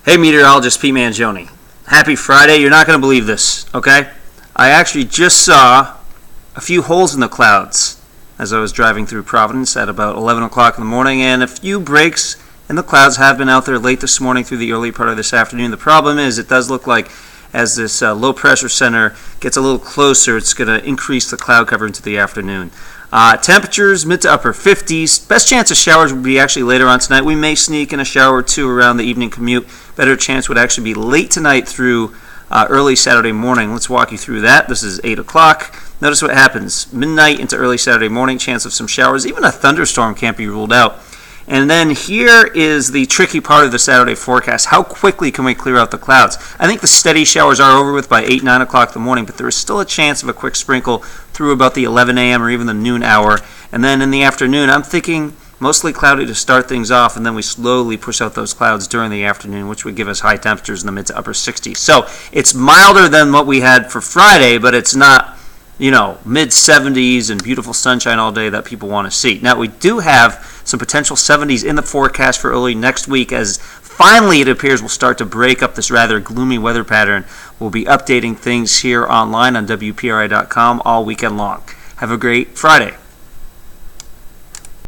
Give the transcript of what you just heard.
Hey meteorologist Pete Mangione. Happy Friday. You're not going to believe this, okay? I actually just saw a few holes in the clouds as I was driving through Providence at about 11 o'clock in the morning, and a few breaks in the clouds have been out there late this morning through the early part of this afternoon. The problem is it does look like as this low pressure center gets a little closer, it's going to increase the cloud cover into the afternoon. Temperatures mid to upper 50s. Best chance of showers would be actually later on tonight. We may sneak in a shower or two around the evening commute. Better chance would actually be late tonight through early Saturday morning. Let's walk you through that. This is 8 o'clock. Notice what happens. Midnight into early Saturday morning, chance of some showers. Even a thunderstorm can't be ruled out. And then here is the tricky part of the Saturday forecast. How quickly can we clear out the clouds? I think the steady showers are over with by 8, 9 o'clock in the morning, but there is still a chance of a quick sprinkle through about the 11 a.m. or even the noon hour. And then in the afternoon, I'm thinking mostly cloudy to start things off, and then we slowly push out those clouds during the afternoon, which would give us high temperatures in the mid to upper 60s. So it's milder than what we had for Friday, but it's not, mid 70s and beautiful sunshine all day that people want to see. Now, we do have some potential 70s in the forecast for early next week, as finally it appears we'll start to break up this rather gloomy weather pattern. We'll be updating things here online on WPRI.com all weekend long. Have a great Friday.